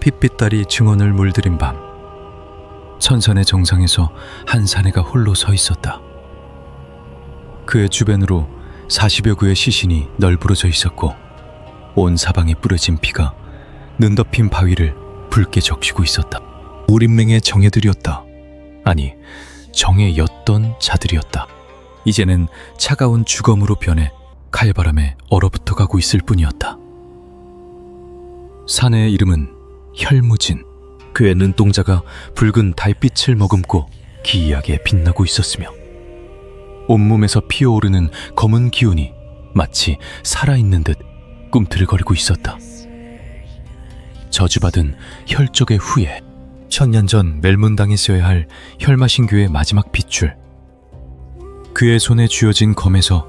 핏빛달이 증언을 물들인 밤, 천산의 정상에서 한 사내가 홀로 서 있었다. 그의 주변으로 40여 구의 시신이 널브러져 있었고 온 사방에 뿌려진 피가 눈덮인 바위를 붉게 적시고 있었다. 무림맹의 정예들이었다. 아니, 정예였던 자들이었다. 이제는 차가운 주검으로 변해 칼바람에 얼어붙어 가고 있을 뿐이었다. 사내의 이름은 혈무진. 그의 눈동자가 붉은 달빛을 머금고 기이하게 빛나고 있었으며 온몸에서 피어오르는 검은 기운이 마치 살아있는 듯 꿈틀거리고 있었다. 저주받은 혈족의 후예, 천년 전 멜문당했어야 할 혈마신교의 마지막 핏줄. 그의 손에 쥐어진 검에서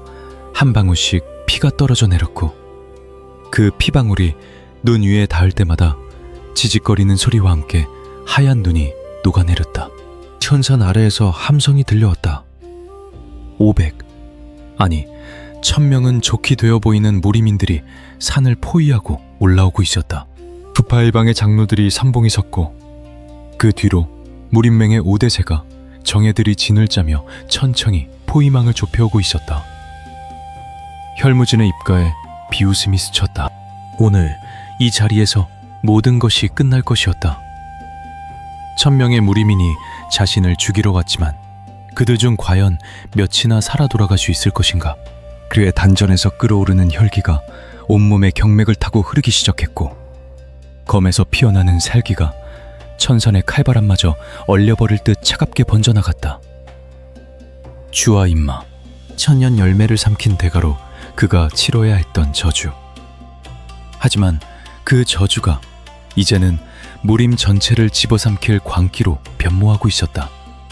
한 방울씩 피가 떨어져 내렸고 그 피방울이 눈 위에 닿을 때마다 지직거리는 소리와 함께 하얀 눈이 녹아내렸다. 천산 아래에서 함성이 들려왔다. 500, 아니 1000명은 좋게 되어 보이는 무리민들이 산을 포위하고 올라오고 있었다. 부파일방의 장로들이 삼봉이 섰고 그 뒤로 무림맹의 5대세가 정예들이 진을 짜며 천천히 포위망을 좁혀오고 있었다. 혈무진의 입가에 비웃음이 스쳤다. 오늘 이 자리에서 모든 것이 끝날 것이었다. 1000명의 무리민이 자신을 죽이러 왔지만 그들 중 과연 몇이나 살아 돌아갈 수 있을 것인가? 그의 단전에서 끓어오르는 혈기가 온몸의 경맥을 타고 흐르기 시작했고 검에서 피어나는 살기가 천산의 칼바람마저 얼려버릴 듯 차갑게 번져나갔다. 주와 임마, 천년 열매를 삼킨 대가로 그가 치러야 했던 저주. 하지만 그 저주가 이제는 무림 전체를 집어삼킬 광기로 변모하고 있었다.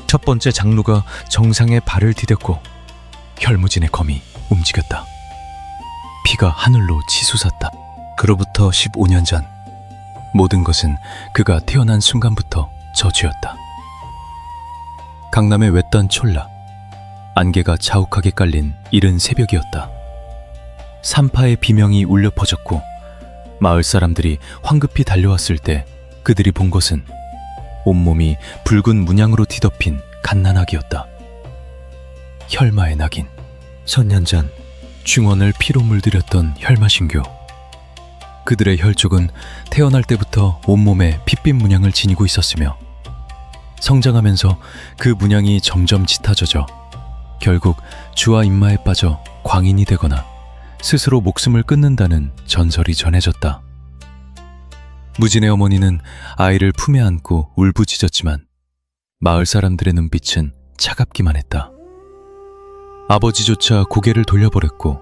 첫 번째 장로가 정상에 발을 디뎠고 혈무진의 검이 움직였다. 피가 하늘로 치솟았다. 그로부터 15년 전 모든 것은 그가 태어난 순간부터 저주였다. 강남의 외딴 촌라, 안개가 자욱하게 깔린 이른 새벽이었다. 산파의 비명이 울려 퍼졌고 마을 사람들이 황급히 달려왔을 때 그들이 본 것은 온몸이 붉은 문양으로 뒤덮인 갓난아기였다. 혈마의 낙인. 천년 전 중원을 피로 물들였던 혈마신교. 그들의 혈족은 태어날 때부터 온몸에 핏빛 문양을 지니고 있었으며 성장하면서 그 문양이 점점 짙어져 결국 주와 임마에 빠져 광인이 되거나 스스로 목숨을 끊는다는 전설이 전해졌다. 무진의 어머니는 아이를 품에 안고 울부짖었지만 마을 사람들의 눈빛은 차갑기만 했다. 아버지조차 고개를 돌려버렸고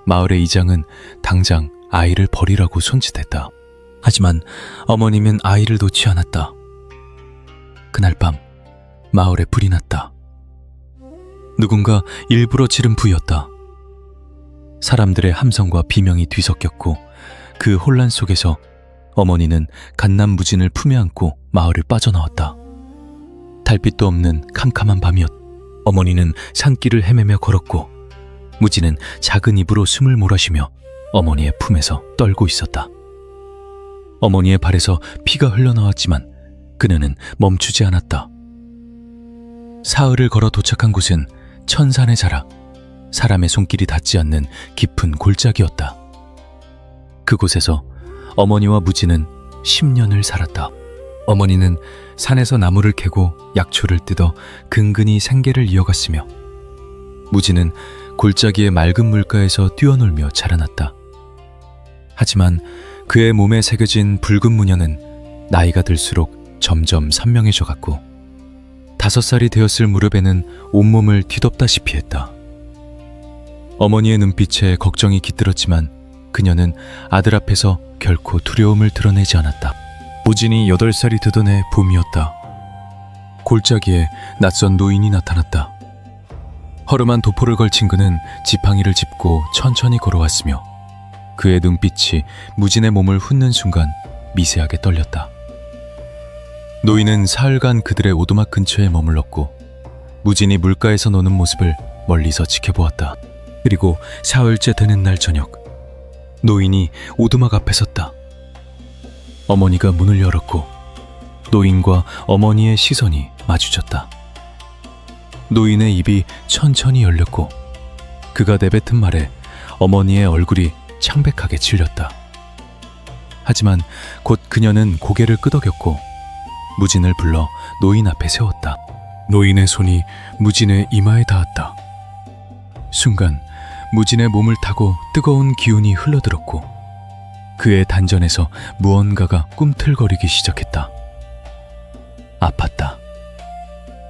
마을의 이장은 당장 아이를 버리라고 손짓했다. 하지만 어머님은 아이를 놓지 않았다. 그날 밤 마을에 불이 났다. 누군가 일부러 지른 부였다. 사람들의 함성과 비명이 뒤섞였고 그 혼란 속에서 어머니는 갓난 무진을 품에 안고 마을을 빠져나왔다. 달빛도 없는 캄캄한 밤이었다. 어머니는 산길을 헤매며 걸었고 무진은 작은 입으로 숨을 몰아쉬며 어머니의 품에서 떨고 있었다. 어머니의 발에서 피가 흘러나왔지만 그녀는 멈추지 않았다. 사흘을 걸어 도착한 곳은 천산의 자락, 사람의 손길이 닿지 않는 깊은 골짜기였다. 그곳에서 어머니와 무진은 10년을 살았다. 어머니는 산에서 나무를 캐고 약초를 뜯어 근근히 생계를 이어갔으며 무진은 골짜기의 맑은 물가에서 뛰어놀며 자라났다. 하지만 그의 몸에 새겨진 붉은 문양은 나이가 들수록 점점 선명해져 갔고 5살이 되었을 무렵에는 온몸을 뒤덮다시피 했다. 어머니의 눈빛에 걱정이 깃들었지만 그녀는 아들 앞에서 결코 두려움을 드러내지 않았다. 무진이 8살이 되던 해 봄이었다. 골짜기에 낯선 노인이 나타났다. 허름한 도포를 걸친 그는 지팡이를 짚고 천천히 걸어왔으며 그의 눈빛이 무진의 몸을 훑는 순간 미세하게 떨렸다. 노인은 사흘간 그들의 오두막 근처에 머물렀고 무진이 물가에서 노는 모습을 멀리서 지켜보았다. 그리고 사흘째 되는 날 저녁, 노인이 오두막 앞에 섰다. 어머니가 문을 열었고 노인과 어머니의 시선이 마주쳤다. 노인의 입이 천천히 열렸고 그가 내뱉은 말에 어머니의 얼굴이 창백하게 질렸다. 하지만 곧 그녀는 고개를 끄덕였고 무진을 불러 노인 앞에 세웠다. 노인의 손이 무진의 이마에 닿았다. 순간 무진의 몸을 타고 뜨거운 기운이 흘러들었고 그의 단전에서 무언가가 꿈틀거리기 시작했다. 아팠다.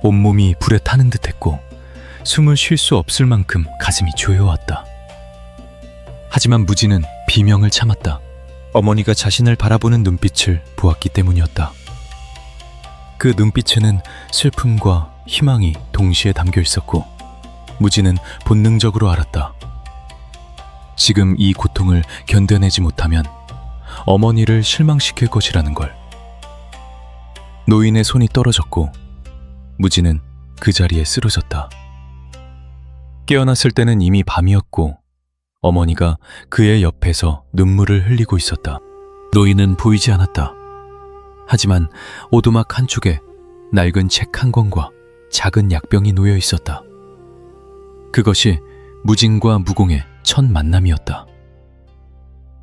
온몸이 불에 타는 듯했고 숨을 쉴 수 없을 만큼 가슴이 조여왔다. 하지만 무진은 비명을 참았다. 어머니가 자신을 바라보는 눈빛을 보았기 때문이었다. 그 눈빛에는 슬픔과 희망이 동시에 담겨 있었고 무진은 본능적으로 알았다. 지금 이 고통을 견뎌내지 못하면 어머니를 실망시킬 것이라는 걸. 노인의 손이 떨어졌고 무진은 그 자리에 쓰러졌다. 깨어났을 때는 이미 밤이었고 어머니가 그의 옆에서 눈물을 흘리고 있었다. 노인은 보이지 않았다. 하지만 오두막 한쪽에 낡은 책 한 권과 작은 약병이 놓여 있었다. 그것이 무진과 무공의 첫 만남이었다.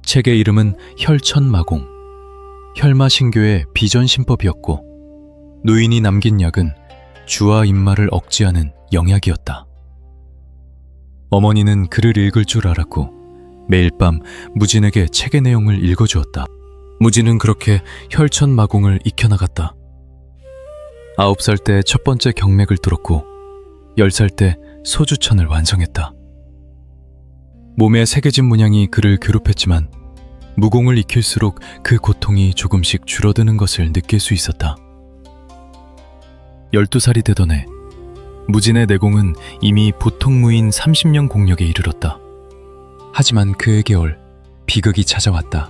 책의 이름은 혈천마공, 혈마신교의 비전신법이었고 노인이 남긴 약은 주와 입마를 억제하는 영약이었다. 어머니는 글을 읽을 줄 알았고 매일 밤 무진에게 책의 내용을 읽어주었다. 무진은 그렇게 혈천마공을 익혀나갔다. 9살 때 첫 번째 경맥을 뚫었고 10살 때 소주천을 완성했다. 몸에 새겨진 문양이 그를 괴롭혔지만 무공을 익힐수록 그 고통이 조금씩 줄어드는 것을 느낄 수 있었다. 12살이 되던 해 무진의 내공은 이미 보통 무인 30년 공력에 이르렀다. 하지만 그의 겨울 비극이 찾아왔다.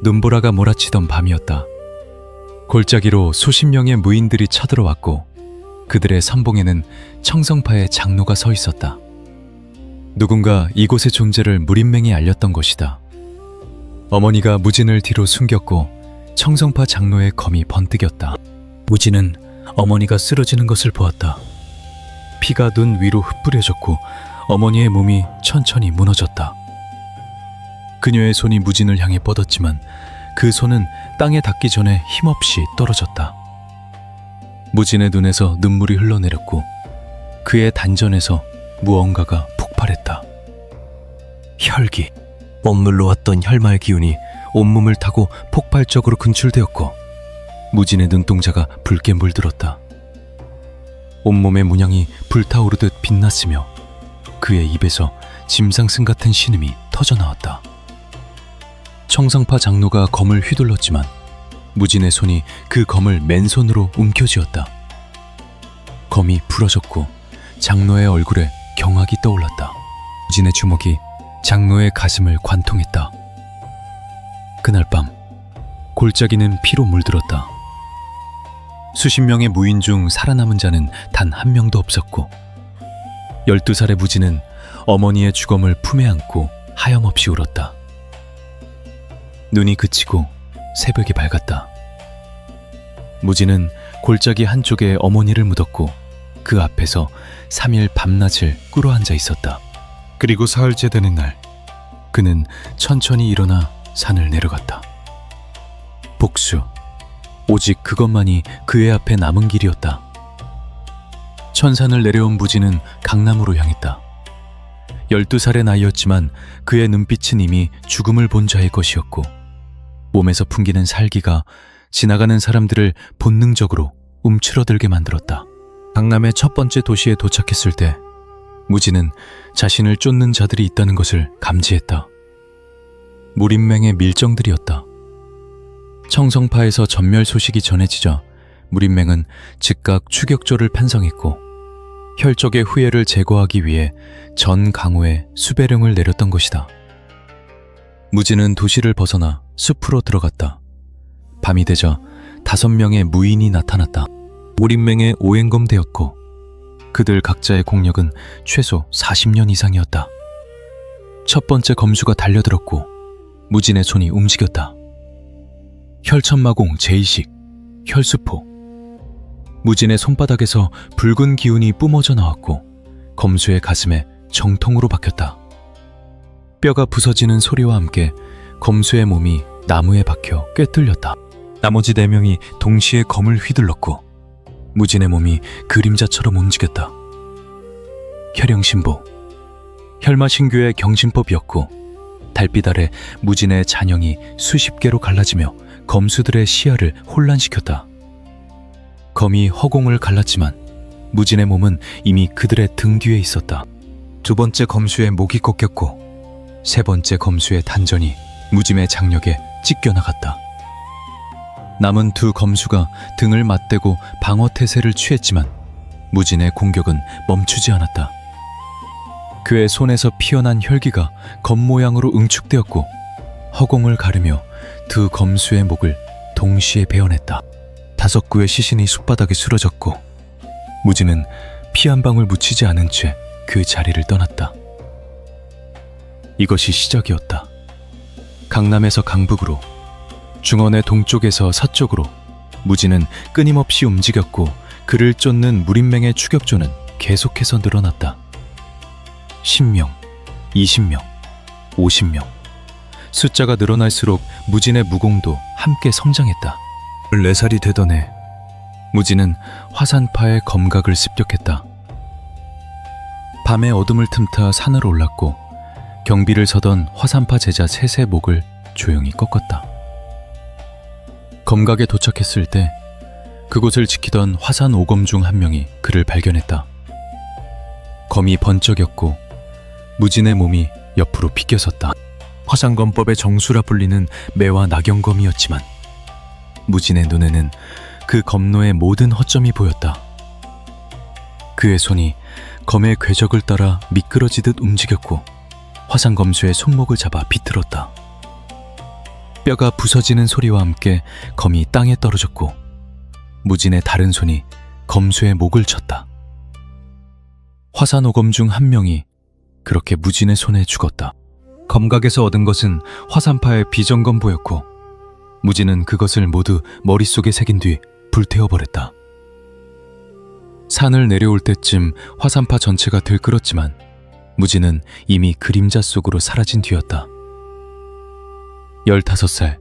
눈보라가 몰아치던 밤이었다. 골짜기로 수십 명의 무인들이 쳐들어왔고 그들의 선봉에는 청성파의 장로가 서 있었다. 누군가 이곳의 존재를 무린맹에 알렸던 것이다. 어머니가 무진을 뒤로 숨겼고 청성파 장로의 검이 번뜩였다. 무진은 어머니가 쓰러지는 것을 보았다. 피가 눈 위로 흩뿌려졌고 어머니의 몸이 천천히 무너졌다. 그녀의 손이 무진을 향해 뻗었지만 그 손은 땅에 닿기 전에 힘없이 떨어졌다. 무진의 눈에서 눈물이 흘러내렸고 그의 단전에서 무언가가 폭발했다. 혈기. 머물러 왔던 혈마의 기운이 온몸을 타고 폭발적으로 분출되었고 무진의 눈동자가 붉게 물들었다. 온몸의 문양이 불타오르듯 빛났으며 그의 입에서 짐승 같은 신음이 터져나왔다. 청성파 장로가 검을 휘둘렀지만 무진의 손이 그 검을 맨손으로 움켜쥐었다. 검이 부러졌고 장로의 얼굴에 경악이 떠올랐다. 무진의 주먹이 장로의 가슴을 관통했다. 그날 밤 골짜기는 피로 물들었다. 수십 명의 무인 중 살아남은 자는 단 한 명도 없었고 12살의 무진은 어머니의 주검을 품에 안고 하염없이 울었다. 눈이 그치고 새벽이 밝았다. 무진은 골짜기 한쪽에 어머니를 묻었고 그 앞에서 3일 밤낮을 꿇어앉아 있었다. 그리고 사흘째 되는 날 그는 천천히 일어나 산을 내려갔다. 복수, 오직 그것만이 그의 앞에 남은 길이었다. 천산을 내려온 무진은 강남으로 향했다. 12살의 나이였지만 그의 눈빛은 이미 죽음을 본 자의 것이었고 몸에서 풍기는 살기가 지나가는 사람들을 본능적으로 움츠러들게 만들었다. 강남의 첫 번째 도시에 도착했을 때 무진은 자신을 쫓는 자들이 있다는 것을 감지했다. 무린맹의 밀정들이었다. 청성파에서 전멸 소식이 전해지자 무린맹은 즉각 추격조를 편성했고 혈족의 후예를 제거하기 위해 전 강호에 수배령을 내렸던 것이다. 무진은 도시를 벗어나 숲으로 들어갔다. 밤이 되자 5명의 무인이 나타났다. 무린맹의 오행검대였고 그들 각자의 공력은 최소 40년 이상이었다. 첫 번째 검수가 달려들었고 무진의 손이 움직였다. 혈천마공 제2식, 혈수포. 무진의 손바닥에서 붉은 기운이 뿜어져 나왔고 검수의 가슴에 정통으로 박혔다. 뼈가 부서지는 소리와 함께 검수의 몸이 나무에 박혀 꿰뚫렸다. 나머지 4명이 동시에 검을 휘둘렀고 무진의 몸이 그림자처럼 움직였다. 혈영신보, 혈마신교의 경신법이었고 달빛 아래 무진의 잔영이 수십 개로 갈라지며 검수들의 시야를 혼란시켰다. 검이 허공을 갈랐지만 무진의 몸은 이미 그들의 등 뒤에 있었다. 2번째 검수의 목이 꺾였고 3번째 검수의 단전이 무진의 장력에 찢겨나갔다. 남은 2 검수가 등을 맞대고 방어태세를 취했지만 무진의 공격은 멈추지 않았다. 그의 손에서 피어난 혈기가 검 모양으로 응축되었고 허공을 가르며 2 검수의 목을 동시에 베어냈다. 5구의 시신이 숲바닥에 쓰러졌고 무진은 피 한 방울 묻히지 않은 채 그 자리를 떠났다. 이것이 시작이었다. 강남에서 강북으로, 중원의 동쪽에서 서쪽으로 무진은 끊임없이 움직였고 그를 쫓는 무린맹의 추격조는 계속해서 늘어났다. 10명, 20명, 50명. 숫자가 늘어날수록 무진의 무공도 함께 성장했다. 14살이 되던 해 무진은 화산파의 검각을 습격했다. 밤의 어둠을 틈타 산을 올랐고 경비를 서던 화산파 제자 셋의 목을 조용히 꺾었다. 검각에 도착했을 때 그곳을 지키던 화산 5검 중 한 명이 그를 발견했다. 검이 번쩍였고 무진의 몸이 옆으로 비껴섰다. 화산검법의 정수라 불리는 매와 낙영검이었지만 무진의 눈에는 그 검로의 모든 허점이 보였다. 그의 손이 검의 궤적을 따라 미끄러지듯 움직였고 화산검수의 손목을 잡아 비틀었다. 뼈가 부서지는 소리와 함께 검이 땅에 떨어졌고 무진의 다른 손이 검수의 목을 쳤다. 화산 5검 중 한 명이 그렇게 무진의 손에 죽었다. 검각에서 얻은 것은 화산파의 비정검보였고 무진은 그것을 모두 머릿속에 새긴 뒤 불태워버렸다. 산을 내려올 때쯤 화산파 전체가 들끓었지만 무진은 이미 그림자 속으로 사라진 뒤였다. 15살,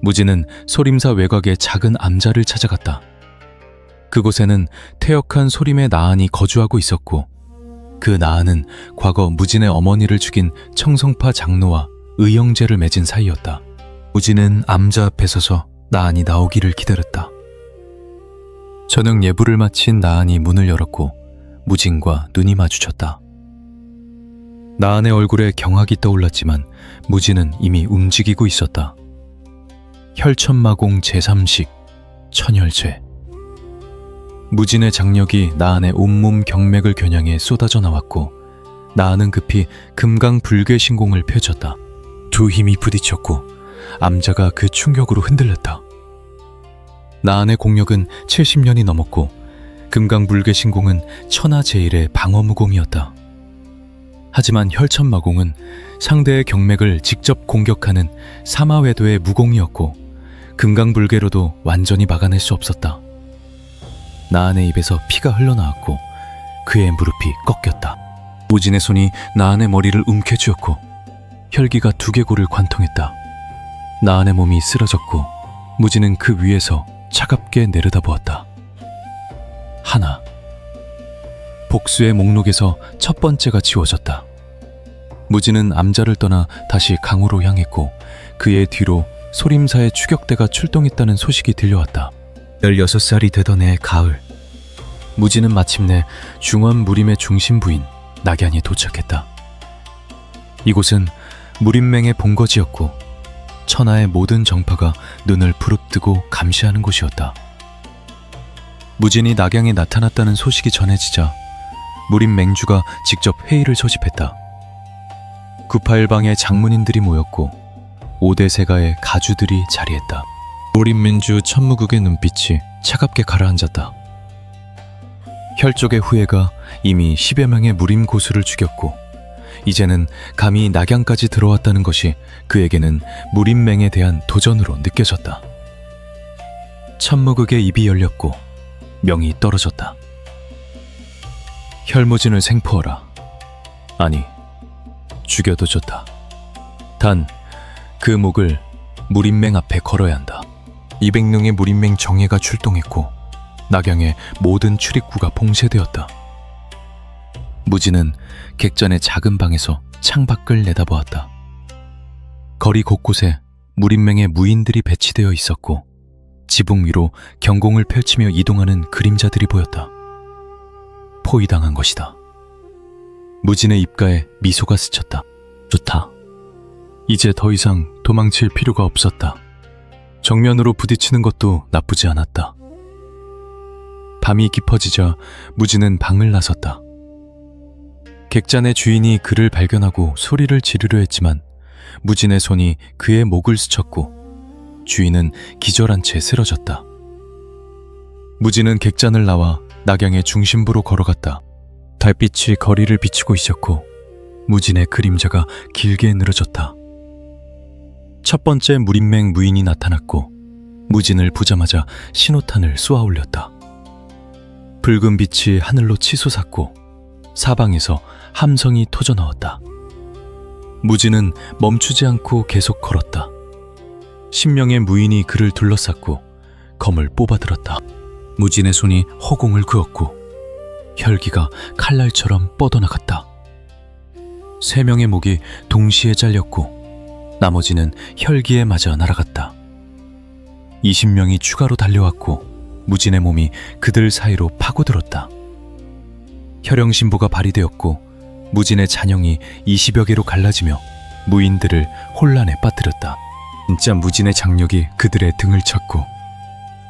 무진은 소림사 외곽의 작은 암자를 찾아갔다. 그곳에는 퇴역한 소림의 나한이 거주하고 있었고 그 나한은 과거 무진의 어머니를 죽인 청성파 장로와 의형제를 맺은 사이였다. 무진은 암자 앞에 서서 나한이 나오기를 기다렸다. 저녁 예불을 마친 나한이 문을 열었고 무진과 눈이 마주쳤다. 나한의 얼굴에 경악이 떠올랐지만 무진은 이미 움직이고 있었다. 혈천마공 제3식, 천혈죄. 무진의 장력이 나한의 온몸 경맥을 겨냥해 쏟아져 나왔고 나한은 급히 금강불괴 신공을 펼쳤다. 2 힘이 부딪혔고 암자가 그 충격으로 흔들렸다. 나한의 공력은 70년이 넘었고 금강불괴 신공은 천하제일의 방어무공이었다. 하지만 혈천마공은 상대의 경맥을 직접 공격하는 사마외도의 무공이었고 금강불괴로도 완전히 막아낼 수 없었다. 나한의 입에서 피가 흘러나왔고 그의 무릎이 꺾였다. 무진의 손이 나한의 머리를 움켜쥐었고 혈기가 두개골을 관통했다. 나한의 몸이 쓰러졌고 무진은 그 위에서 차갑게 내려다보았다. 하나. 복수의 목록에서 첫 번째가 지워졌다. 무진은 암자를 떠나 다시 강으로 향했고 그의 뒤로 소림사의 추격대가 출동했다는 소식이 들려왔다. 16살이 되던 해 가을, 무진은 마침내 중원 무림의 중심부인 낙양에 도착했다. 이곳은 무림맹의 본거지였고 천하의 모든 정파가 눈을 부릅뜨고 감시하는 곳이었다. 무진이 낙양에 나타났다는 소식이 전해지자 무림맹주가 직접 회의를 소집했다. 구파일방의 장문인들이 모였고 5대 세가의 가주들이 자리했다. 무림맹주 천무국의 눈빛이 차갑게 가라앉았다. 혈족의 후예가 이미 10여 명의 무림 고수를 죽였고 이제는 감히 낙양까지 들어왔다는 것이 그에게는 무림맹에 대한 도전으로 느껴졌다. 천무극의 입이 열렸고 명이 떨어졌다. 혈무진을 생포하라. 아니, 죽여도 좋다. 단 그 목을 무림맹 앞에 걸어야 한다. 200명의 무림맹 정예가 출동했고 낙양의 모든 출입구가 봉쇄되었다. 무진은 객전의 작은 방에서 창밖을 내다보았다. 거리 곳곳에 무림맹의 무인들이 배치되어 있었고 지붕 위로 경공을 펼치며 이동하는 그림자들이 보였다. 포위당한 것이다. 무진의 입가에 미소가 스쳤다. 좋다. 이제 더 이상 도망칠 필요가 없었다. 정면으로 부딪히는 것도 나쁘지 않았다. 밤이 깊어지자 무진은 방을 나섰다. 객잔의 주인이 그를 발견하고 소리를 지르려 했지만 무진의 손이 그의 목을 스쳤고 주인은 기절한 채 쓰러졌다. 무진은 객잔을 나와 낙양의 중심부로 걸어갔다. 달빛이 거리를 비추고 있었고 무진의 그림자가 길게 늘어졌다. 첫 번째 무림맹 무인이 나타났고 무진을 보자마자 신호탄을 쏘아 올렸다. 붉은 빛이 하늘로 치솟았고 사방에서 함성이 터져나왔다. 무진은 멈추지 않고 계속 걸었다. 10명의 무인이 그를 둘러쌌고 검을 뽑아들었다. 무진의 손이 허공을 그었고 혈기가 칼날처럼 뻗어나갔다. 3명의 목이 동시에 잘렸고 나머지는 혈기에 맞아 날아갔다. 20명이 추가로 달려왔고 무진의 몸이 그들 사이로 파고들었다. 혈영신보가 발휘되었고 무진의 잔영이 20여 개로 갈라지며 무인들을 혼란에 빠뜨렸다. 진짜 무진의 장력이 그들의 등을 쳤고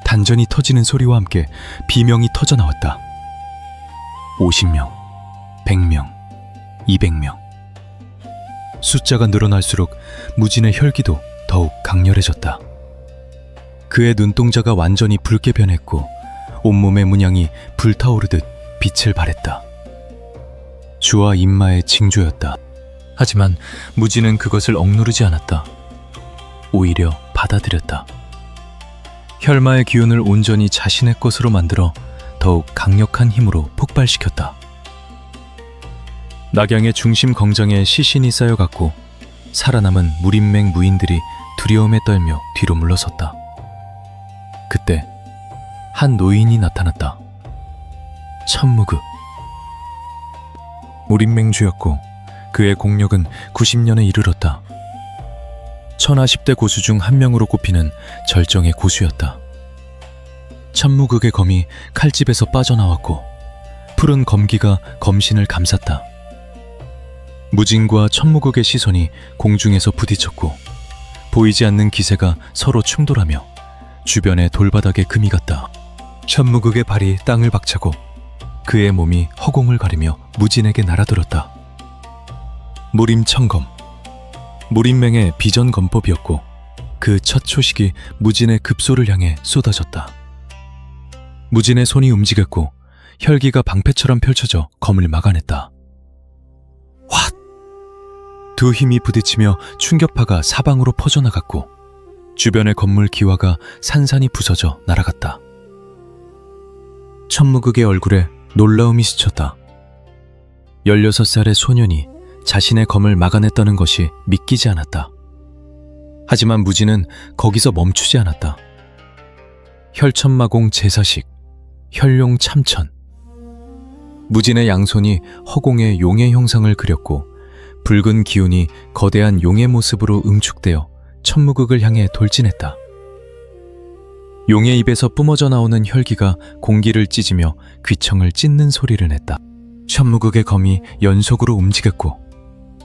단전이 터지는 소리와 함께 비명이 터져나왔다. 50명, 100명, 200명. 숫자가 늘어날수록 무진의 혈기도 더욱 강렬해졌다. 그의 눈동자가 완전히 붉게 변했고 온몸의 문양이 불타오르듯 빛을 발했다. 주와 인마의 징조였다. 하지만 무진은 그것을 억누르지 않았다. 오히려 받아들였다. 혈마의 기운을 온전히 자신의 것으로 만들어 더욱 강력한 힘으로 폭발시켰다. 낙양의 중심 광장에 시신이 쌓여갔고 살아남은 무림맹 무인들이 두려움에 떨며 뒤로 물러섰다. 그때 한 노인이 나타났다. 천무극. 무림맹주였고 그의 공력은 90년에 이르렀다. 천하 10대 고수 중 한 명으로 꼽히는 절정의 고수였다. 천무극의 검이 칼집에서 빠져나왔고 푸른 검기가 검신을 감쌌다. 무진과 천무극의 시선이 공중에서 부딪혔고 보이지 않는 기세가 서로 충돌하며 주변의 돌바닥에 금이 갔다. 천무극의 발이 땅을 박차고 그의 몸이 허공을 가리며 무진에게 날아들었다. 무림천검. 무림맹의 비전검법이었고 그 첫 초식이 무진의 급소를 향해 쏟아졌다. 무진의 손이 움직였고 혈기가 방패처럼 펼쳐져 검을 막아냈다. 왓! 두 힘이 부딪히며 충격파가 사방으로 퍼져나갔고 주변의 건물 기와가 산산이 부서져 날아갔다. 천무극의 얼굴에 놀라움이 스쳤다. 16살의 소년이 자신의 검을 막아냈다는 것이 믿기지 않았다. 하지만 무진은 거기서 멈추지 않았다. 혈천마공 제사식, 혈용 참천. 무진의 양손이 허공에 용의 형상을 그렸고 붉은 기운이 거대한 용의 모습으로 응축되어 천무극을 향해 돌진했다. 용의 입에서 뿜어져 나오는 혈기가 공기를 찢으며 귀청을 찢는 소리를 냈다. 천무극의 검이 연속으로 움직였고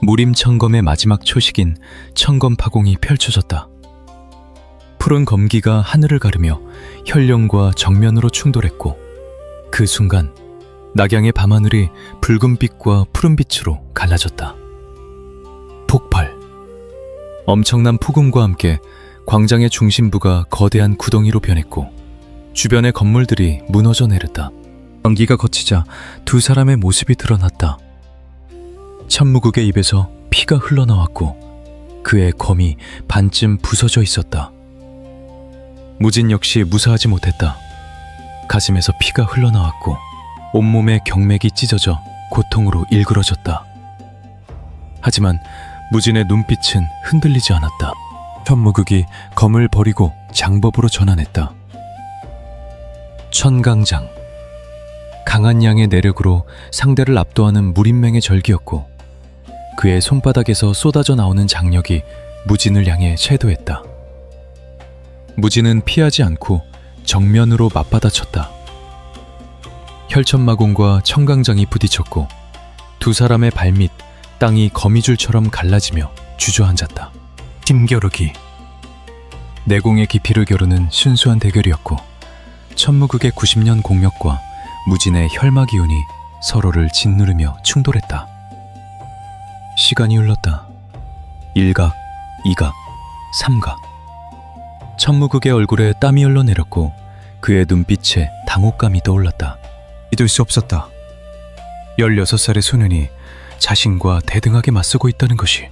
무림천검의 마지막 초식인 천검파공이 펼쳐졌다. 푸른 검기가 하늘을 가르며 혈령과 정면으로 충돌했고 그 순간 낙양의 밤하늘이 붉은빛과 푸른빛으로 갈라졌다. 폭발. 엄청난 폭음과 함께 광장의 중심부가 거대한 구덩이로 변했고 주변의 건물들이 무너져 내렸다. 연기가 거치자 두 사람의 모습이 드러났다. 천무극의 입에서 피가 흘러나왔고 그의 검이 반쯤 부서져 있었다. 무진 역시 무사하지 못했다. 가슴에서 피가 흘러나왔고 온몸에 경맥이 찢어져 고통으로 일그러졌다. 하지만 무진의 눈빛은 흔들리지 않았다. 천무극이 검을 버리고 장법으로 전환했다. 천강장. 강한 양의 내력으로 상대를 압도하는 무림맹의 절기였고 그의 손바닥에서 쏟아져 나오는 장력이 무진을 향해 쇄도했다. 무진은 피하지 않고 정면으로 맞받아쳤다. 혈천마공과 청강장이 부딪혔고 두 사람의 발밑 땅이 거미줄처럼 갈라지며 주저앉았다. 힘겨루기. 내공의 깊이를 겨루는 순수한 대결이었고 천무극의 90년 공력과 무진의 혈마 기운이 서로를 짓누르며 충돌했다. 시간이 흘렀다. 1각, 2각, 3각. 천무극의 얼굴에 땀이 흘러내렸고 그의 눈빛에 당혹감이 떠올랐다. 믿을 수 없었다. 16살의 소년이 자신과 대등하게 맞서고 있다는 것이.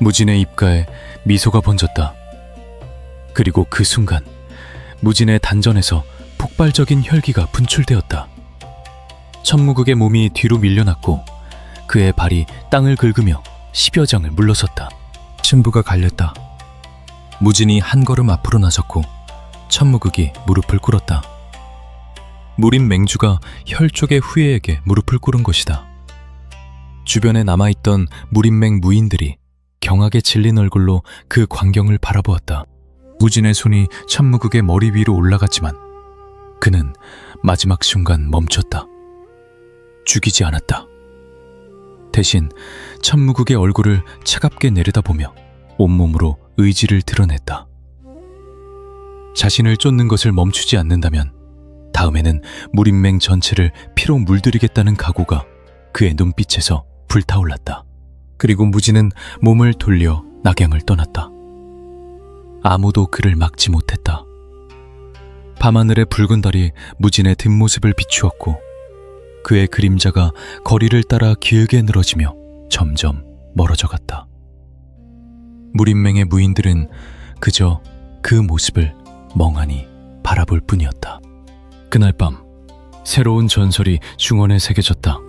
무진의 입가에 미소가 번졌다. 그리고 그 순간 무진의 단전에서 폭발적인 혈기가 분출되었다. 천무극의 몸이 뒤로 밀려났고 그의 발이 땅을 긁으며 10여 장을 물러섰다. 승부가 갈렸다. 무진이 한 걸음 앞으로 나섰고 천무극이 무릎을 꿇었다. 무림 맹주가 혈족의 후예에게 무릎을 꿇은 것이다. 주변에 남아있던 무림맹 무인들이 경악에 질린 얼굴로 그 광경을 바라보았다. 무진의 손이 천무극의 머리 위로 올라갔지만 그는 마지막 순간 멈췄다. 죽이지 않았다. 대신 천무극의 얼굴을 차갑게 내려다보며 온몸으로 의지를 드러냈다. 자신을 쫓는 것을 멈추지 않는다면 다음에는 무림맹 전체를 피로 물들이겠다는 각오가 그의 눈빛에서 불타올랐다. 그리고 무진은 몸을 돌려 낙양을 떠났다. 아무도 그를 막지 못했다. 밤하늘의 붉은 달이 무진의 뒷모습을 비추었고 그의 그림자가 거리를 따라 길게 늘어지며 점점 멀어져갔다. 무림맹의 무인들은 그저 그 모습을 멍하니 바라볼 뿐이었다. 그날 밤 새로운 전설이 중원에 새겨졌다.